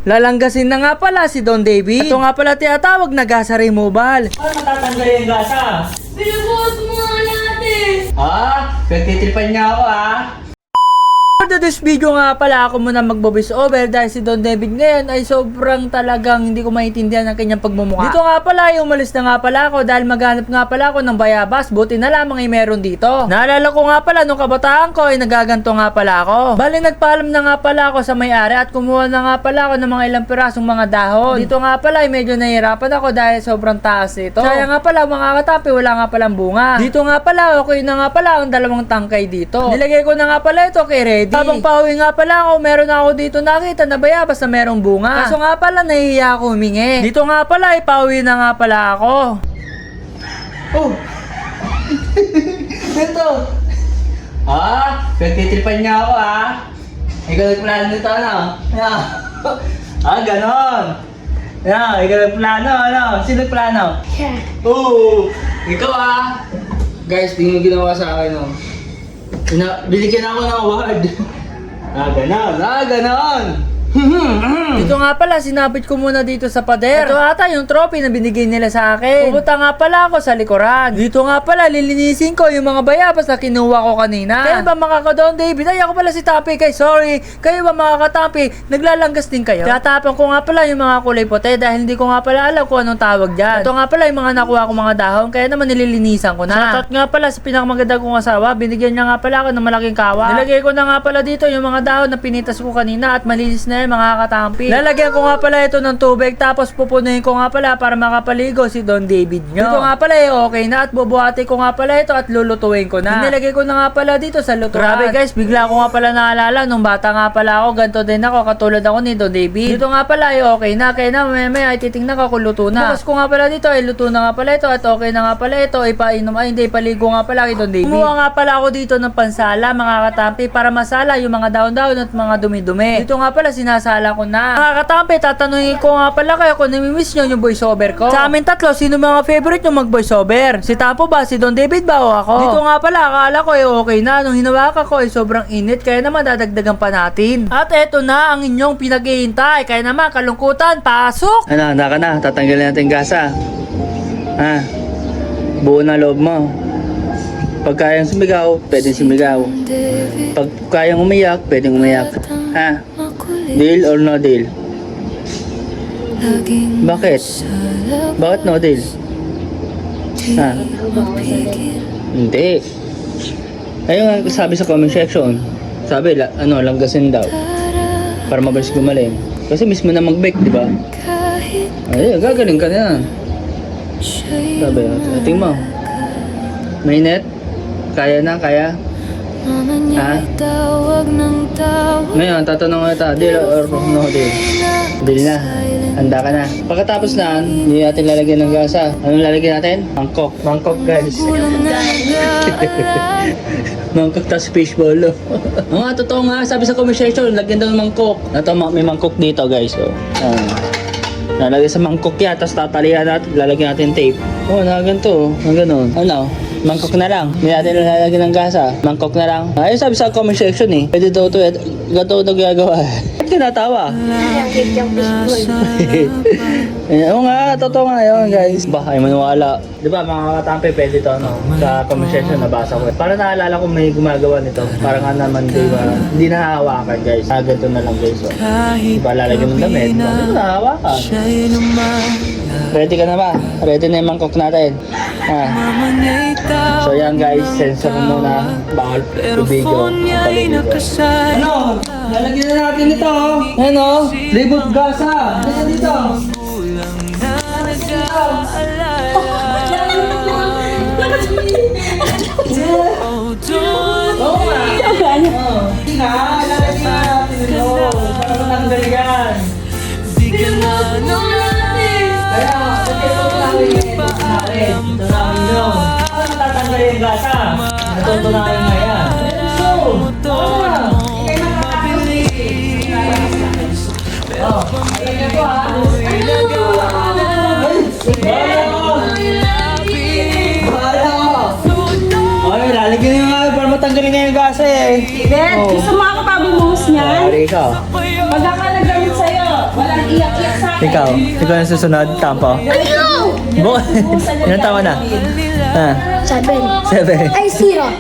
Lalanggasin na nga pala si Don David. Ito nga pala tinatawag na gasa removal. Paano matatanggal yung gasa? Pinubuhos mo nga natin! Pagtitripan niya ako For this video nga pala ako muna mag-voice over dahil si Don David ngayon ay sobrang talagang hindi ko maintindihan ang kanyang pagmumukha. Dito nga pala ay umalis na nga pala ako dahil maghanap nga pala ako ng bayabas. Buti na lamang ay meron dito. Naalala ko nga pala nung kabataan ko ay nagaganto nga pala ako. Bali nagpaalam na nga pala ako sa may-ari at kumuha na nga pala ako ng mga ilang pirasong mga dahon. Dito nga pala ay medyo nahihirapan ako dahil sobrang taas ito. Kaya nga pala mga katapi wala nga palang bunga. Dito nga pala okay na nga pala ang dalawang tangkay dito. Nilagay ko na nga pala ito kay Reddy. Habang pauwi nga pala ako, meron ako dito nakita na bayabas na merong bunga. Kaso nga pala, nahihiya ako humingi. Dito nga pala, pauwi na nga pala ako. Oh! Ito! Pagtitripan niya ako Ikaw nagplano nito ganon! Ikaw nagplano, Sino nagplano? Siya. Ikaw Guys, tingnan ginawa sa akin binigyan ako ng award. Ganon. Dito nga pala, sinabit ko muna dito sa pader. Ito ata yung trophy na binigay nila sa akin. Pupunta nga pala ako sa likuran. Dito nga pala, lilinisin ko yung mga bayabas na kinuha ko kanina. Kayo ba mga ka-Don David? Ay, ako pala si Tapi kay sorry. Kayo ba mga ka-Tapi? Naglalanggas din kayo? Tatapang ko nga pala yung mga kulay puti dahil hindi ko nga pala alam kung anong tawag dyan. Ito nga pala yung mga nakuha ko mga dahon, kaya naman nililinisan ko na. Shoutout nga pala sa pinakamaganda kong asawa. Binigyan niya nga pala ako ng malaking kawa. Nilagay ko na nga pala dito yung mga dahon na pinitas ko kanina at malinis na yung mga katampi. Lalagyan ko nga pala ito ng tubig tapos pupunuin ko nga pala para makapaligo si Don David nyo. Dito nga pala okay na at bubuhati ko nga pala ito at lulutuin ko na. Nilagay ko na nga pala dito sa lutuan. Grabe guys, bigla ko nga pala naalala nung bata nga pala ako, ganito din ako katulad ako ni Don David. Dito nga pala okay na, kaya na maya ay titingnan ko kung luto na. Tapos ko nga pala dito ay luto na nga pala ito at okay na nga pala ito, ipainom hindi paligo nga pala kay Don David. Kumuha nga pala ako dito ng pansala mga katampi para masala yung mga daon-daon at mga dumi-dumi. Dito nga pala sinasala ko na. Mga katampi, tatanungin ko nga pala kayo kung namimiss nyo yung voiceover ko. Sa amin tatlo, sino mga favorite nyo mag-voiceover? Si Tapo ba? Si Don David ba o ako? Dito nga pala, akala ko okay na. Nung hinawakan ko sobrang init, kaya naman dadagdagan pa natin. At eto na ang inyong pinaghihintay. Kaya naman, kalungkutan, pasok! Handa ka na, tatanggalin natin gasa. Buo na loob mo. Pag kayang sumigaw, pwedeng sumigaw. Pag kayang umiyak, pwedeng umiyak. Deal or no deal? Bakit? Bakit no deal? Hindi. Ayun nga sabi sa comment section. Sabi, langgasin daw. Para mabilis gumaling. Kasi mismo na mag-bake, di ba? Ay, gagaling ka na. Sabi, tingin mo. Mainit? Kaya na, kaya? Ngayon, tatanong kita, deal or no deal? Deal na. Handa ka na. Pagkatapos na, hindi natin lalagyan ng gasa. Anong lalagyan natin? Mangkok. Mangkok, guys. Mangkok tas fishball. Totoo nga. Sabi sa comment section, lagyan daw ng mangkok. Ito, may mangkok dito, guys. Lalagyan sa mangkok yan, tapos tatalihan natin, lalagyan natin tape. Ganito. Ganon. Mangkok na lang. Hindi natin lalagyan ng gasa. Mangkok na lang. Ayun sabi sa comment section Pwede daw ito. Gato ito gagawa. Ba't ka natawa? Nakakit yung fishball. Oo nga, totoo nga yun guys. Ay maniwala. Di ba mga katampi, pwede ito sa comment section nabasa ko. Para naalala ko may gumagawa nito. Para nga naman hindi nahahawakan guys. Ganito na lang guys. Di ba lalagyan ng damit? Hindi mo nahahawakan. Ready ka na ba? Ready na yung mangkok natin. So yan guys, sensor muna. Bawal video. Lalagyan na natin ito. Reboot gasa. Ayan dito. Lalagyan natin ito. Para matanggal yan. Kaya, ito namin yun. Para matatanggal yung gasa. Natuto namin na yan. Ayan ito lalagyan nyo nga para matanggalin nga yung gasa Bet, gusto mo ako pa bumuhos niyan? Pari ka. Pag ako nagdamit sa'yo, walang Ikaw na susunod, Tampo. Ayaw! Ilan taon na? Ah, 7. 7. Ay, 0.